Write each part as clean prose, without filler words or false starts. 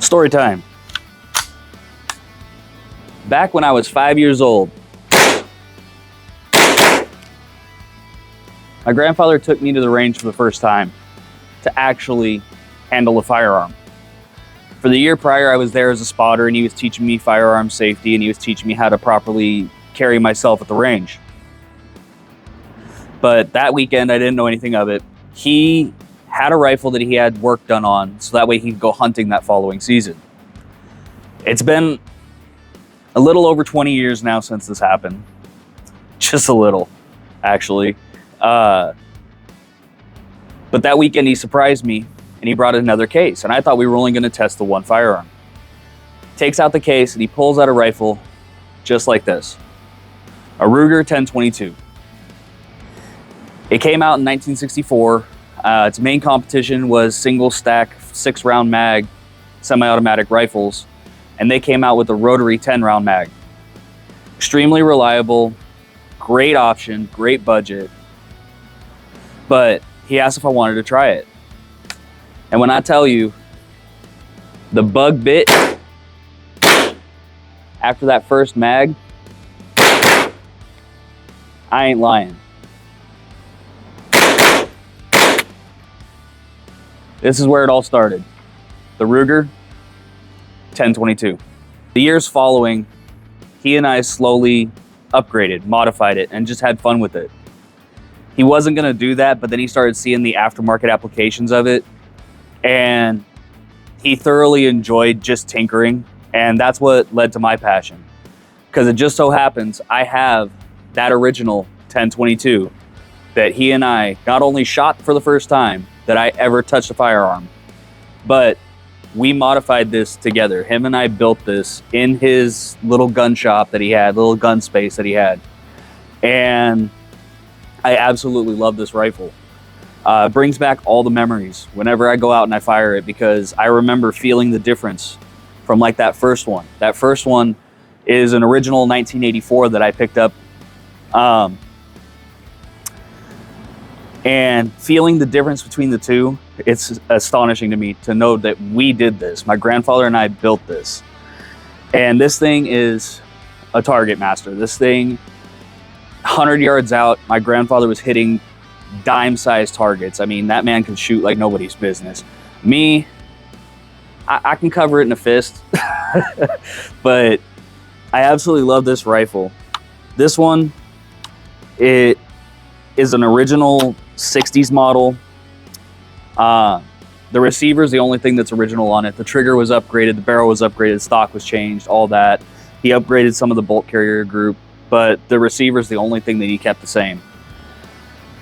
Story time. Back when I was 5 years old, my grandfather took me to the range for the first time to actually handle a firearm. For the year prior, I was there as a spotter, and he was teaching me firearm safety, and he was teaching me how to properly carry myself at the range. But that weekend, I didn't know anything of it. He had a rifle that he had work done on, so that way he could go hunting that following season. It's been a little over 20 years now since this happened. Just a little, actually. But that weekend he surprised me and he brought another case, and I thought we were only going to test the one firearm. Takes out the case and he pulls out a rifle just like this. A Ruger 1022. It came out in 1964. Its main competition was single stack 6-round mag semi-automatic rifles, and they came out with a rotary 10-round mag. Extremely reliable, great option, great budget. But he asked if I wanted to try it. And when I tell you, the bug bit after that first mag, I ain't lying. This is where it all started. The Ruger 1022. The years following, he and I slowly upgraded, modified it, and just had fun with it. He wasn't gonna do that, but then he started seeing the aftermarket applications of it, and he thoroughly enjoyed just tinkering, and that's what led to my passion. Because it just so happens I have that original 1022 that he and I not only shot for the first time that I ever touched a firearm, but we modified this together. Him and I built this in his little gun shop that he had, little gun space that he had. And I absolutely love this rifle. It brings back all the memories whenever I go out and I fire it, because I remember feeling the difference from like that first one. That first one is an original 1984 that I picked up. And feeling the difference between the two, it's astonishing to me to know that we did this. My grandfather and I built this. And this thing is a target master. This thing, 100 yards out, my grandfather was hitting dime-sized targets. I mean, that man can shoot like nobody's business. Me, I can cover it in a fist. But I absolutely love this rifle. This one, it is an original 60s model. The receiver is the only thing that's original on it. The trigger was upgraded, the barrel was upgraded, stock was changed, all that. He upgraded some of the bolt carrier group, but the receiver is the only thing that he kept the same.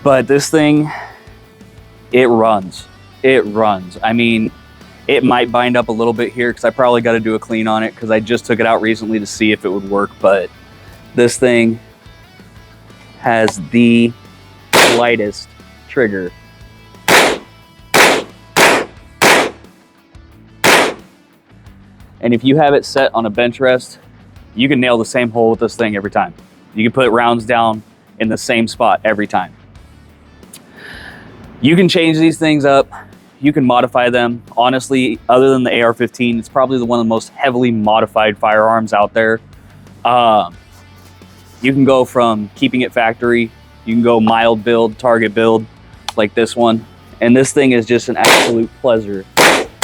But this thing, it runs. It runs. I mean, it might bind up a little bit here because I probably got to do a clean on it because I just took it out recently to see if it would work, but this thing has the lightest trigger. And if you have it set on a bench rest, you can nail the same hole with this thing every time. You can put rounds down in the same spot every time. You can change these things up. You can modify them. Honestly, other than the AR-15, it's probably one of the most heavily modified firearms out there. You can go from keeping it factory, you can go mild build, target build, like this one. And this thing is just an absolute pleasure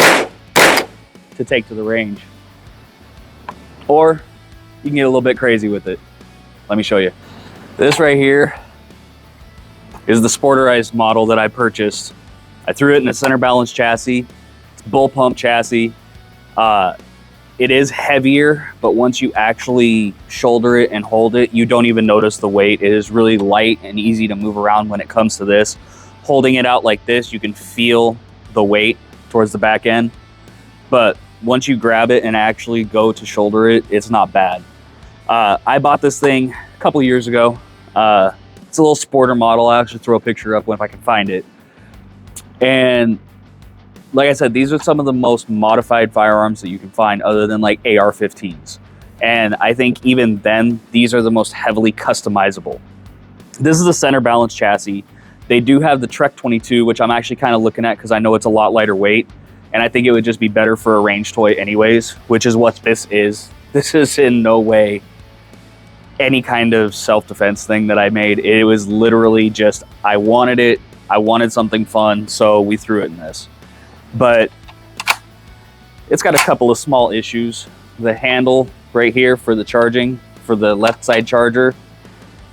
to take to the range. Or you can get a little bit crazy with it. Let me show you. This right here is the sporterized model that I purchased. I threw it in a center balance chassis. It's bull pump chassis. It is heavier, but once you actually shoulder it and hold it, you don't even notice the weight. It is really light and easy to move around when it comes to this. Holding it out like this, you can feel the weight towards the back end. But once you grab it and actually go to shoulder it, it's not bad. I bought this thing a couple years ago. It's a little sporter model. I'll actually throw a picture up if I can find it. And like I said, these are some of the most modified firearms that you can find other than like AR-15s. And I think even then, these are the most heavily customizable. This is a center balance chassis. They do have the Trek 22, which I'm actually kind of looking at because I know it's a lot lighter weight. And I think it would just be better for a range toy anyways, which is what this is. This is in no way any kind of self-defense thing that I made. It was literally just, I wanted it. I wanted something fun, so we threw it in this. But it's got a couple of small issues. The handle right here for the charging, for the left side charger,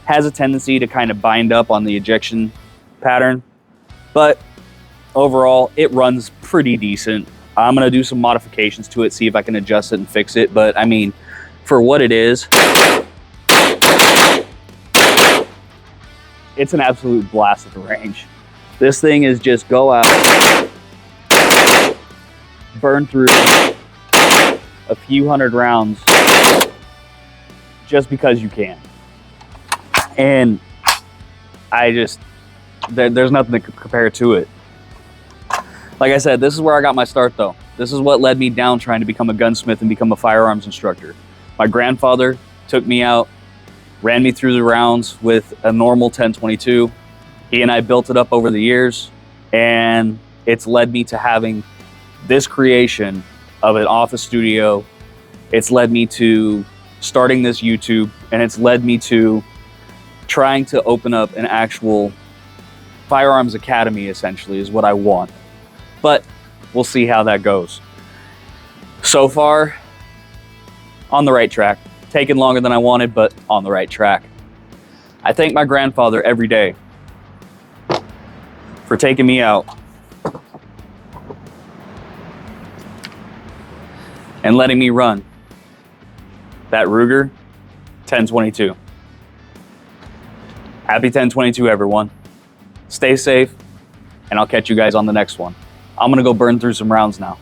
has a tendency to kind of bind up on the ejection pattern. But overall, it runs pretty decent. I'm gonna do some modifications to it, see if I can adjust it and fix it. But I mean, for what it is, it's an absolute blast at the range. This thing is just go out, burn through a few hundred rounds just because you can. And there's nothing to compare to it. Like I said, this is where I got my start though. This is what led me down trying to become a gunsmith and become a firearms instructor. My grandfather took me out, ran me through the rounds with a normal 10-22. He and I built it up over the years, and it's led me to having this creation of an office studio. It's led me to starting this YouTube, and it's led me to trying to open up an actual firearms academy, essentially, is what I want. But we'll see how that goes. So far, on the right track. Taken longer than I wanted, but on the right track. I thank my grandfather every day for taking me out and letting me run that Ruger 10-22. Happy 10-22, everyone. Stay safe, and I'll catch you guys on the next one. I'm gonna go burn through some rounds now.